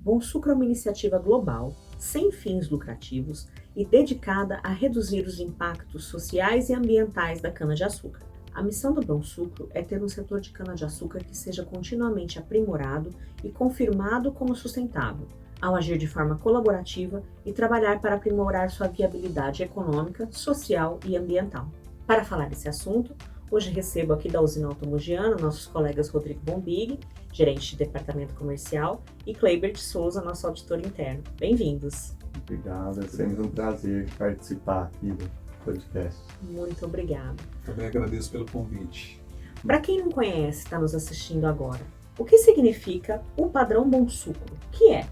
Bom Sucro é uma iniciativa global, sem fins lucrativos e dedicada a reduzir os impactos sociais e ambientais da cana-de-açúcar. A missão do Bom Sucro é ter um setor de cana-de-açúcar que seja continuamente aprimorado e confirmado como sustentável, ao agir de forma colaborativa e trabalhar para aprimorar sua viabilidade econômica, social e ambiental. Para falar desse assunto, hoje recebo aqui da usina Automogiana nossos colegas Rodrigo Bombig, gerente de departamento comercial, e Kleiber de Souza, nosso auditor interno. Bem-vindos. Obrigado, é sempre um prazer participar aqui do podcast. Muito obrigada. Também agradeço pelo convite. Para quem não conhece, está nos assistindo agora, o que significa o padrão Bom Sucro? O que é?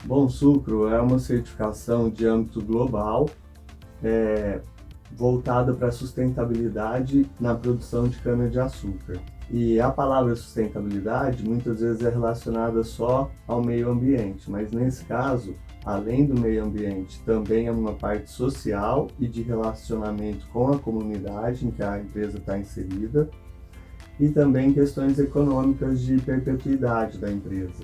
Bom Sucro é uma certificação de âmbito global voltada para a sustentabilidade na produção de cana-de-açúcar. E a palavra sustentabilidade muitas vezes é relacionada só ao meio ambiente, mas nesse caso, além do meio ambiente, também é uma parte social e de relacionamento com a comunidade em que a empresa está inserida, e também questões econômicas de perpetuidade da empresa.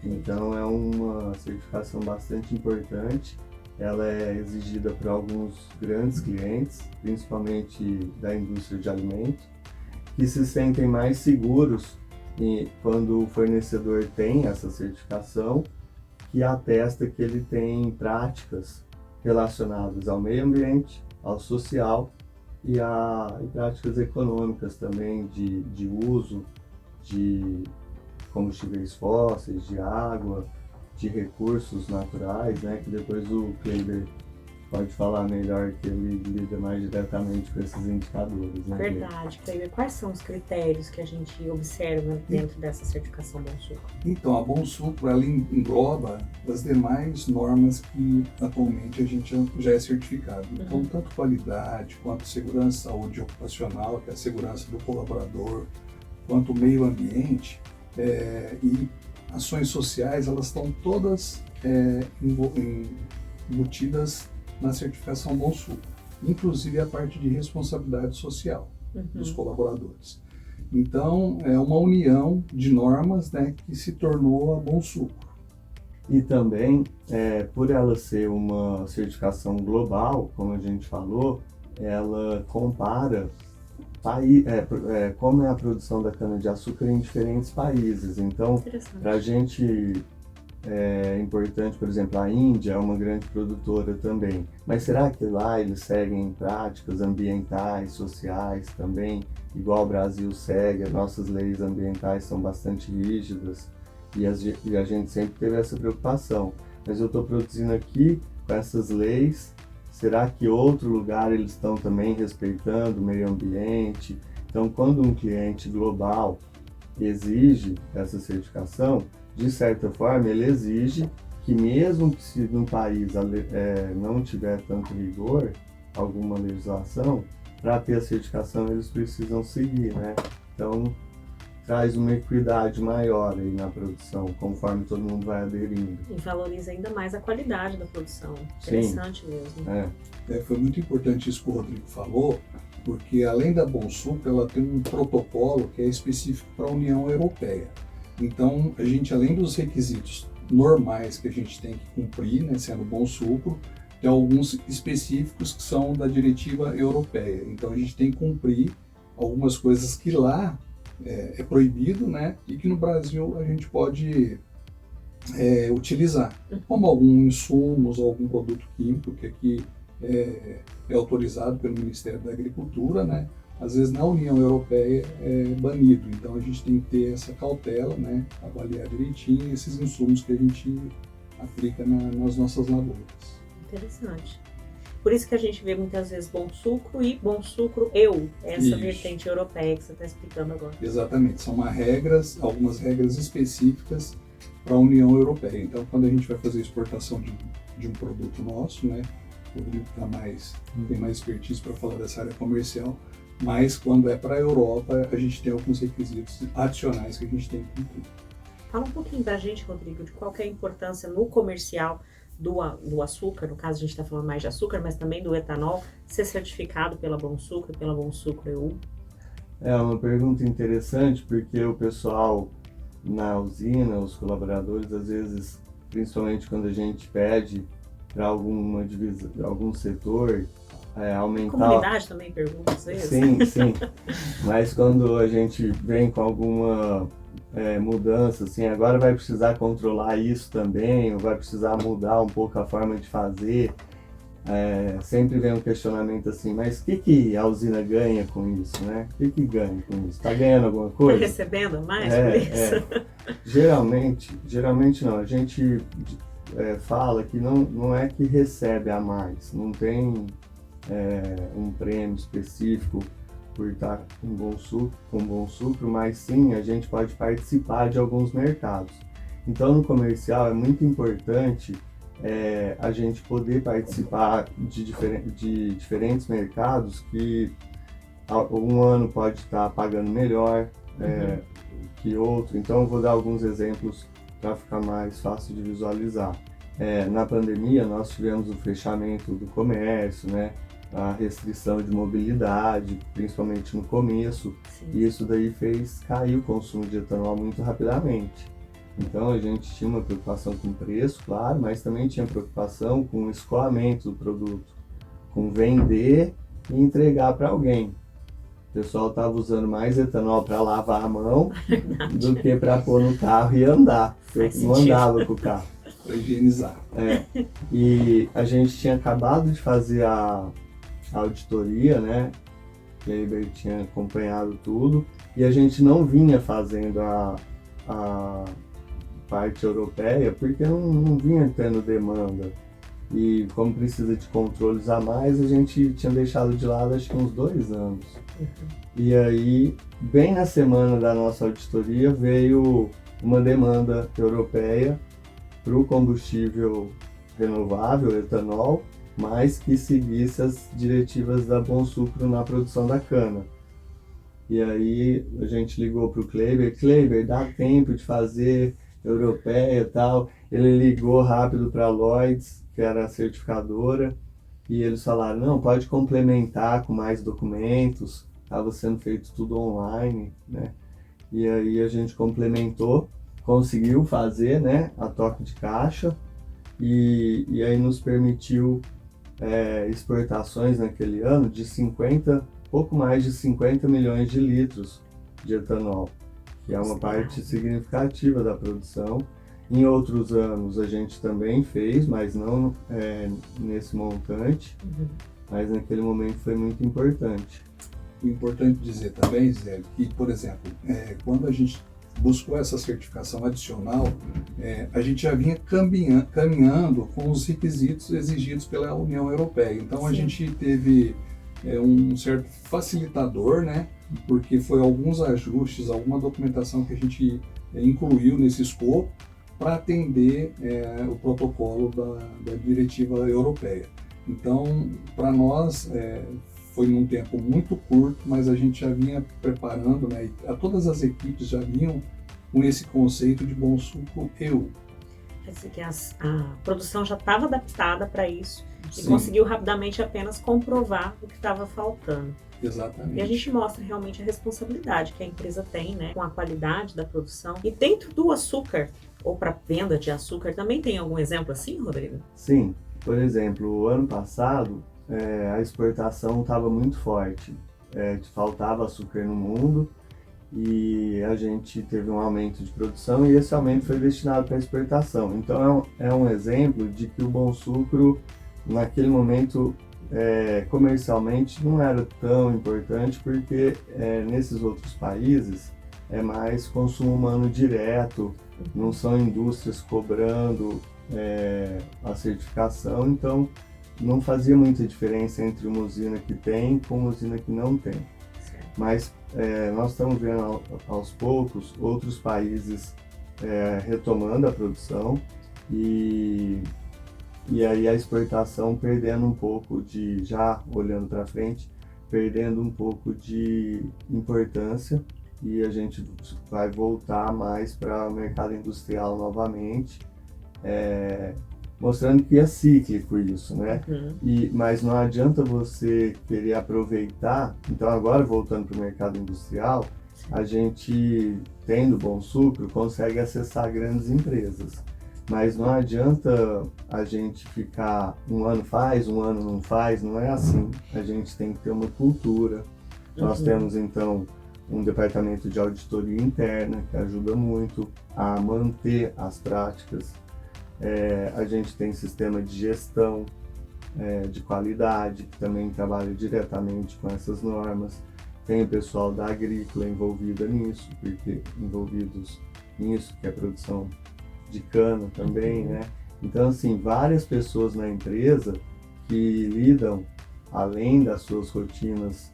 Então é uma certificação bastante importante. Ela é exigida por alguns grandes clientes, principalmente da indústria de alimentos, que se sentem mais seguros quando o fornecedor tem essa certificação, que atesta que ele tem práticas relacionadas ao meio ambiente, ao social e práticas econômicas também de uso de combustíveis fósseis, de água, de recursos naturais, né, que depois o Kleiber pode falar melhor, que ele lida mais diretamente com esses indicadores. Né? Verdade, Kleiber. Quais são os critérios que a gente observa dentro dessa certificação Bom Sucro? Então, a Bom Sucro ela engloba as demais normas que atualmente a gente já é certificado. Então, tanto qualidade, quanto segurança, saúde ocupacional, que é a segurança do colaborador, quanto meio ambiente e ações sociais, elas estão todas embutidas na certificação Bom Sucro, inclusive a parte de responsabilidade social dos colaboradores. Então, é uma união de normas, né, que se tornou a Bom Sucro. E também, por ela ser uma certificação global, como a gente falou, ela compara como é a produção da cana-de-açúcar em diferentes países. Então, para a gente é importante, por exemplo, a Índia é uma grande produtora também. Mas será que lá eles seguem práticas ambientais, sociais também, igual o Brasil segue? As nossas leis ambientais são bastante rígidas e a gente sempre teve essa preocupação. Mas eu estou produzindo aqui com essas leis, será que outro lugar eles estão também respeitando o meio ambiente? Então, quando um cliente global exige essa certificação, de certa forma, ele exige que mesmo se no país não tiver tanto rigor, alguma legislação, para ter a certificação eles precisam seguir, né? Então, traz uma equidade maior aí na produção, conforme todo mundo vai aderindo. E valoriza ainda mais a qualidade da produção. Interessante. Sim. Mesmo. Foi muito importante isso que o Rodrigo falou, porque além da Bom Sucro, ela tem um protocolo que é específico para a União Europeia. Então, a gente, além dos requisitos normais que a gente tem que cumprir, né, sendo Bom Sucro, tem alguns específicos que são da diretiva europeia. Então, a gente tem que cumprir algumas coisas que lá é proibido, né, e que no Brasil a gente pode utilizar, como alguns insumos, algum produto químico que aqui é autorizado pelo Ministério da Agricultura, né? Às vezes na União Europeia é banido, então a gente tem que ter essa cautela, né, avaliar direitinho esses insumos que a gente aplica nas nossas lavouras. Interessante. Por isso que a gente vê muitas vezes Bom Sucro e Bom Sucro EU, essa vertente europeia que você está explicando agora. Exatamente, são algumas regras específicas para a União Europeia. Então, quando a gente vai fazer exportação de um produto nosso, né, o Rodrigo tem mais expertise para falar dessa área comercial, mas quando é para a Europa, a gente tem alguns requisitos adicionais que a gente tem que cumprir. Fala um pouquinho para a gente, Rodrigo, de qual que é a importância no comercial do açúcar, no caso a gente está falando mais de açúcar, mas também do etanol, ser certificado pela Bom Sucro e pela Bom Sucro EU? É uma pergunta interessante, porque o pessoal na usina, os colaboradores, às vezes, principalmente quando a gente pede para alguma divisão, algum setor, aumentar... A comunidade também pergunta às vezes. Sim. Mas quando a gente vem com alguma mudança, assim, agora vai precisar controlar isso também, ou vai precisar mudar um pouco a forma de fazer, sempre vem um questionamento assim, mas o que a usina ganha com isso, né? O que ganha com isso? Está ganhando alguma coisa? Está recebendo mais por isso? Geralmente não. A gente fala que não é que recebe a mais, não tem um prêmio específico por estar com bom sucro, mas sim a gente pode participar de alguns mercados. Então no comercial é muito importante a gente poder participar de diferentes mercados que um ano pode estar pagando melhor que outro. Então eu vou dar alguns exemplos para ficar mais fácil de visualizar. Na pandemia nós tivemos o fechamento do comércio, né? A restrição de mobilidade, principalmente no começo, e isso daí fez cair o consumo de etanol muito rapidamente. Então a gente tinha uma preocupação com o preço, claro, mas também tinha preocupação com o escoamento do produto, com vender e entregar para alguém. O pessoal estava usando mais etanol para lavar a mão do que para pôr no carro e andar. Eu não andava com o carro. Para higienizar. E a gente tinha acabado de fazer a auditoria, né? Kleber tinha acompanhado tudo e a gente não vinha fazendo a parte europeia porque não vinha tendo demanda. E como precisa de controles a mais, a gente tinha deixado de lado acho que uns 2 anos. E aí, bem na semana da nossa auditoria, veio uma demanda europeia para o combustível renovável, etanol, mas que seguisse as diretivas da Bonsucro na produção da cana. E aí a gente ligou para o Kleber, dá tempo de fazer europeia e tal. Ele ligou rápido para a Lloyds, que era a certificadora, e eles falaram, não, pode complementar com mais documentos, estava sendo feito tudo online, né? E aí a gente complementou, conseguiu fazer, né, a toque de caixa, e aí nos permitiu exportações naquele ano de pouco mais de 50 milhões de litros de etanol, que é uma parte significativa da produção. Em outros anos a gente também fez, mas não nesse montante, mas naquele momento foi muito importante. O importante dizer também, Zé, que, por exemplo, quando a gente buscou essa certificação adicional, a gente já vinha caminhando com os requisitos exigidos pela União Europeia. Então a gente teve um certo facilitador, né? Porque foi alguns ajustes, alguma documentação que a gente incluiu nesse escopo para atender o protocolo da diretiva europeia. Então, para nós, foi num tempo muito curto, mas a gente já vinha preparando, né? Todas as equipes já vinham com esse conceito de bom sucro EU. Quer dizer que a produção já estava adaptada para isso e Sim. conseguiu rapidamente apenas comprovar o que estava faltando. Exatamente. E a gente mostra realmente a responsabilidade que a empresa tem, né, com a qualidade da produção. E dentro do açúcar, ou para venda de açúcar, também tem algum exemplo assim, Rodrigo? Sim, por exemplo, o ano passado a exportação estava muito forte, faltava açúcar no mundo e a gente teve um aumento de produção e esse aumento foi destinado para exportação. Então é um exemplo de que o bom sucro, naquele momento, comercialmente não era tão importante porque nesses outros países é mais consumo humano direto, não são indústrias cobrando a certificação, então não fazia muita diferença entre uma usina que tem com uma usina que não tem. Mas nós estamos vendo aos poucos outros países retomando a produção e aí a exportação perdendo um pouco já olhando para frente, perdendo um pouco de importância e a gente vai voltar mais para o mercado industrial novamente, mostrando que é cíclico isso, né? Mas não adianta você querer aproveitar, então agora voltando para o mercado industrial, a gente, tendo bom sucro, consegue acessar grandes empresas. Mas não adianta a gente ficar um ano faz, um ano não faz, não é assim. A gente tem que ter uma cultura. Nós temos, então, um departamento de auditoria interna que ajuda muito a manter as práticas. A gente tem sistema de gestão de qualidade, que também trabalha diretamente com essas normas. Tem o pessoal da agrícola envolvidos nisso, que é produção de cana também, né? Então, assim, várias pessoas na empresa que lidam, além das suas rotinas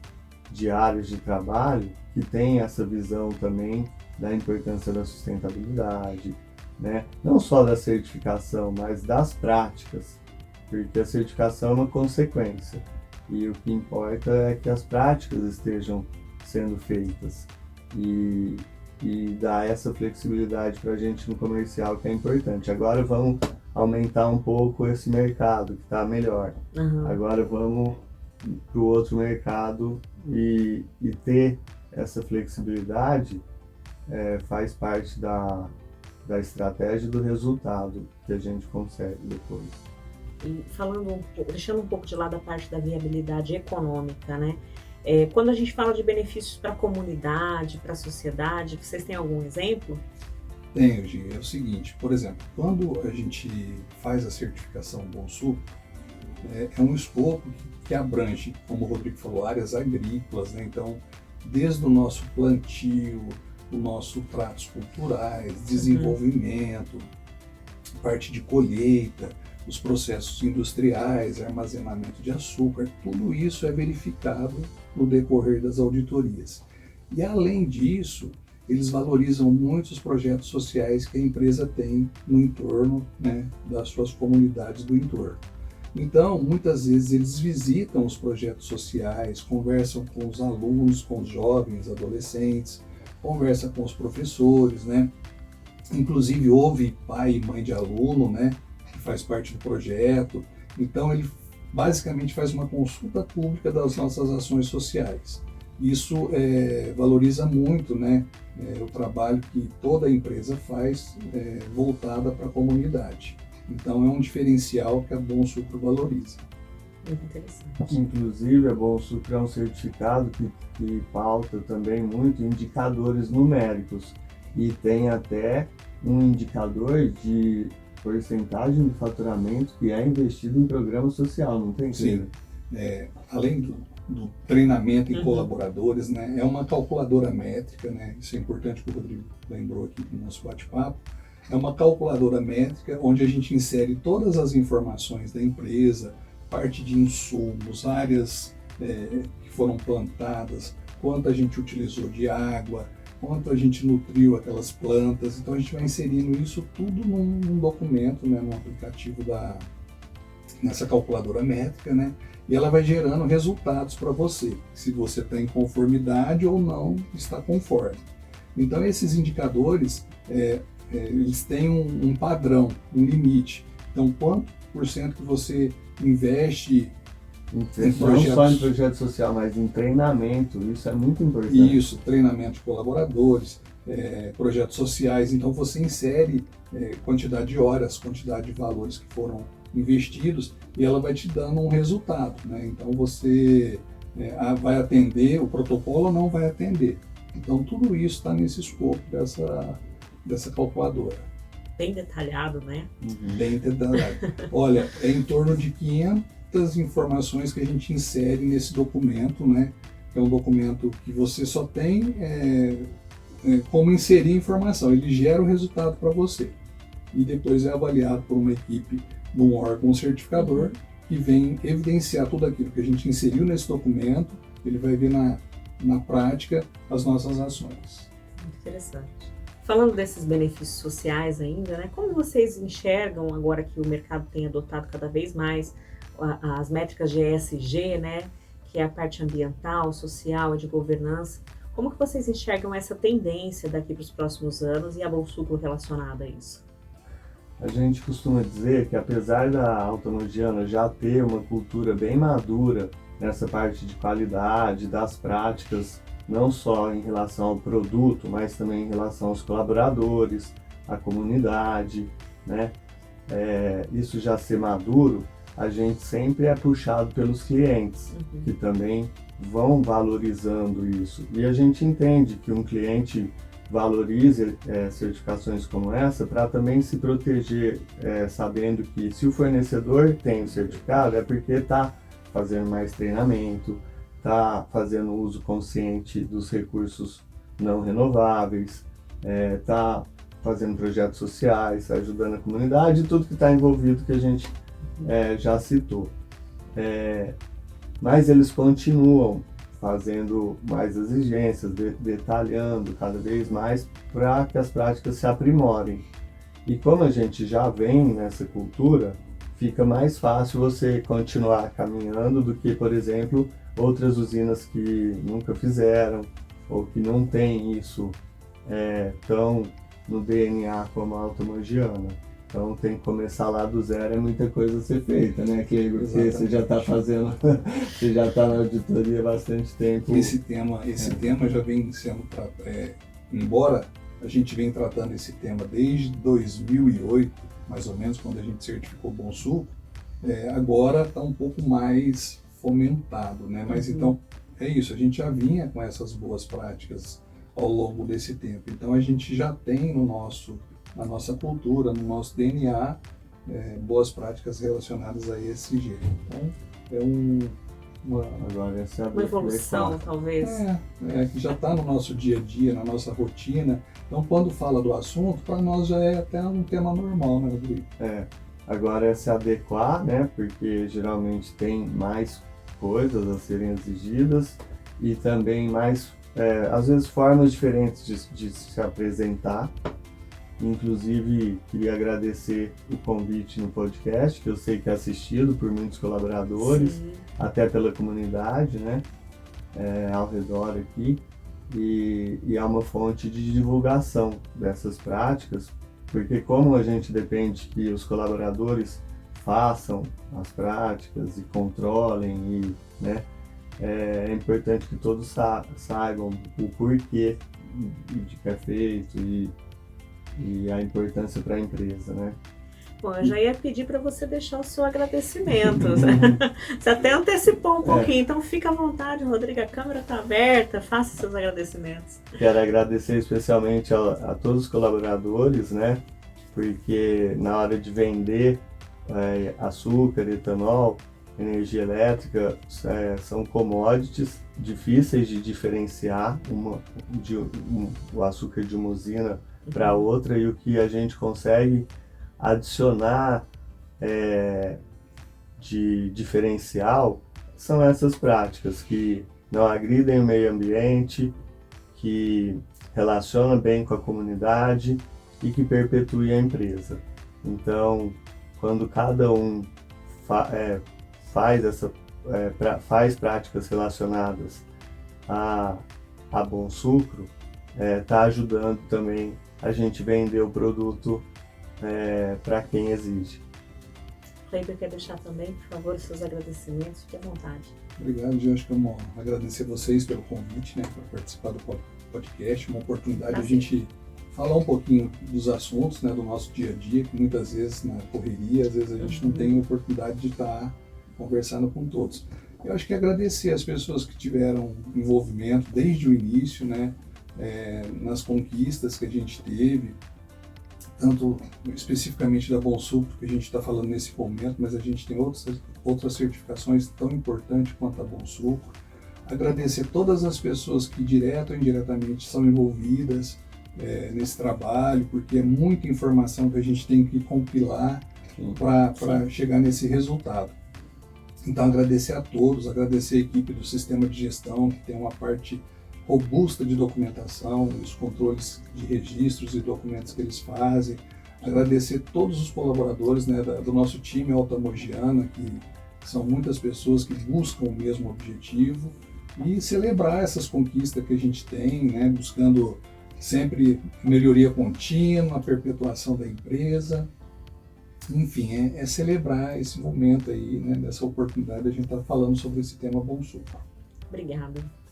diárias de trabalho, que têm essa visão também da importância da sustentabilidade, né? Não só da certificação, mas das práticas, porque a certificação é uma consequência e o que importa é que as práticas estejam sendo feitas e dar essa flexibilidade para a gente no comercial, que é importante. Agora vamos aumentar um pouco esse mercado que está melhor. Agora vamos para o outro mercado e ter essa flexibilidade faz parte da estratégia do resultado que a gente consegue depois. E deixando um pouco de lado a parte da viabilidade econômica, né? Quando a gente fala de benefícios para a comunidade, para a sociedade, vocês têm algum exemplo? Tenho, Gi. É o seguinte, por exemplo, quando a gente faz a certificação Bom Sucro, é um escopo que abrange, como o Rodrigo falou, áreas agrícolas, né? Então, desde o nosso plantio, o nosso tratos culturais, desenvolvimento, parte de colheita, os processos industriais, armazenamento de açúcar, tudo isso é verificado no decorrer das auditorias. E além disso, eles valorizam muito os projetos sociais que a empresa tem no entorno, né, das suas comunidades do entorno. Então, muitas vezes eles visitam os projetos sociais, conversam com os alunos, com os jovens, adolescentes, conversam com os professores, né? Inclusive houve pai e mãe de aluno, né, que faz parte do projeto. Então ele basicamente faz uma consulta pública das nossas ações sociais. Isso valoriza muito, né, o trabalho que toda a empresa faz voltada para a comunidade. Então é um diferencial que a Bom Sucro valoriza. Muito interessante. Inclusive, a Bom Sucro é um certificado que pauta também muito indicadores numéricos e tem até um indicador de porcentagem do faturamento que é investido em programa social, não tem? Sim. Além do treinamento em colaboradores, né, é uma calculadora métrica, né, isso é importante que o Rodrigo lembrou aqui no nosso bate-papo. É uma calculadora métrica onde a gente insere todas as informações da empresa, parte de insumos, áreas que foram plantadas, quanto a gente utilizou de água, quanto a gente nutriu aquelas plantas. Então a gente vai inserindo isso tudo num documento, né, num aplicativo nessa calculadora métrica, né, e ela vai gerando resultados para você, se você está em conformidade ou não está conforme. Então esses indicadores, eles têm um padrão, um limite. Então quanto por cento que você investe em projetos... Não só em projeto social, mas em treinamento, isso é muito importante. Isso, treinamento de colaboradores, projetos sociais. Então você insere quantidade de horas, quantidade de valores que foram investidos e ela vai te dando um resultado, né? Então você vai atender, o protocolo ou não vai atender. Então tudo isso está nesse escopo dessa calculadora. Bem detalhado, né? Bem detalhado. Olha, é em torno de 500 informações que a gente insere nesse documento, né? É um documento que você só tem como inserir informação. Ele gera o resultado para você. E depois é avaliado por uma equipe de um órgão certificador que vem evidenciar tudo aquilo que a gente inseriu nesse documento. Ele vai ver na prática as nossas ações. Muito interessante. Falando desses benefícios sociais ainda, né? Como vocês enxergam agora que o mercado tem adotado cada vez mais as métricas de ESG, né? Que é a parte ambiental, social e de governança. Como que vocês enxergam essa tendência daqui para os próximos anos e a Bom Sucro relacionada a isso? A gente costuma dizer que apesar da Altamogiana já ter uma cultura bem madura nessa parte de qualidade, das práticas não só em relação ao produto, mas também em relação aos colaboradores, à comunidade, né? Isso já ser maduro, a gente sempre é puxado pelos clientes, que também vão valorizando isso. E a gente entende que um cliente valorize certificações como essa para também se proteger, sabendo que se o fornecedor tem o certificado é porque está fazendo mais treinamento, está fazendo uso consciente dos recursos não renováveis, está fazendo projetos sociais, ajudando a comunidade e tudo que está envolvido que a gente já citou. Mas eles continuam fazendo mais exigências, detalhando cada vez mais para que as práticas se aprimorem. E como a gente já vem nessa cultura, fica mais fácil você continuar caminhando do que, por exemplo, outras usinas que nunca fizeram ou que não têm isso tão no DNA como a Altamogiana. Então tem que começar lá do zero, é muita coisa a ser feita, né, Cleiber? Porque você já está fazendo, você já está na auditoria há bastante tempo. Esse tema já vem sendo tratado, embora a gente venha tratando esse tema desde 2008, mais ou menos, quando a gente certificou o Bom Sucro, agora está um pouco mais fomentado, né? Mas então é isso, a gente já vinha com essas boas práticas ao longo desse tempo. Então a gente já tem na nossa cultura, no nosso DNA, boas práticas relacionadas a ESG. Então Agora essa é uma evolução, talvez. Que já está no nosso dia a dia, na nossa rotina. Então quando fala do assunto, para nós já é até um tema normal, né, Rodrigo? Agora é se adequar, né? Porque geralmente tem mais coisas a serem exigidas e também mais, às vezes, formas diferentes de se apresentar. Inclusive, queria agradecer o convite no podcast, que eu sei que é assistido por muitos colaboradores, Sim. até pela comunidade, né? Ao redor aqui. E é uma fonte de divulgação dessas práticas, porque como a gente depende que os colaboradores façam as práticas e controlem, né? É importante que todos saibam o porquê de que é feito e a importância para a empresa, né? Bom, eu já ia pedir para você deixar o seu agradecimento. Você até antecipou um pouquinho, então fica à vontade, Rodrigo, a câmera está aberta, faça seus agradecimentos. Quero agradecer especialmente a todos os colaboradores, né? Porque na hora de vender açúcar, etanol, energia elétrica, são commodities difíceis de diferenciar o açúcar de uma usina para outra, e o que a gente consegue adicionar de diferencial são essas práticas que não agridem o meio ambiente, que relacionam bem com a comunidade e que perpetuem a empresa. Então, quando cada um faz práticas relacionadas a Bom Sucro, está ajudando também a gente vender o produto para quem exige. Cleiber quer deixar também, por favor, os seus agradecimentos, fique à vontade. Obrigado, eu acho que eu agradecer vocês pelo convite, né, para participar do podcast, uma oportunidade de a gente falar um pouquinho dos assuntos, né, do nosso dia a dia, que muitas vezes na correria, às vezes a gente não tem a oportunidade de estar conversando com todos. Eu acho que agradecer as pessoas que tiveram envolvimento desde o início, né, nas conquistas que a gente teve, tanto especificamente da Bom Sucro, que a gente está falando nesse momento, mas a gente tem outras certificações tão importantes quanto a Bom Sucro. Agradecer todas as pessoas que direto ou indiretamente são envolvidas nesse trabalho, porque é muita informação que a gente tem que compilar para chegar nesse resultado. Então agradecer a todos, agradecer a equipe do sistema de gestão, que tem uma parte robusta de documentação, os controles de registros e documentos que eles fazem. Agradecer todos os colaboradores, né, do nosso time Altamogiana, que são muitas pessoas que buscam o mesmo objetivo, e celebrar essas conquistas que a gente tem, né, buscando sempre melhoria contínua, a perpetuação da empresa. Enfim, é celebrar esse momento aí, né, dessa oportunidade de a gente estar falando sobre esse tema Bom Sucro. Obrigada.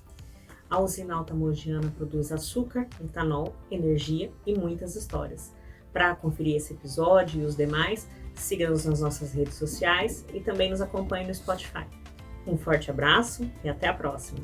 A usina Altamogiana produz açúcar, etanol, energia e muitas histórias. Para conferir esse episódio e os demais, siga-nos nas nossas redes sociais e também nos acompanhe no Spotify. Um forte abraço e até a próxima!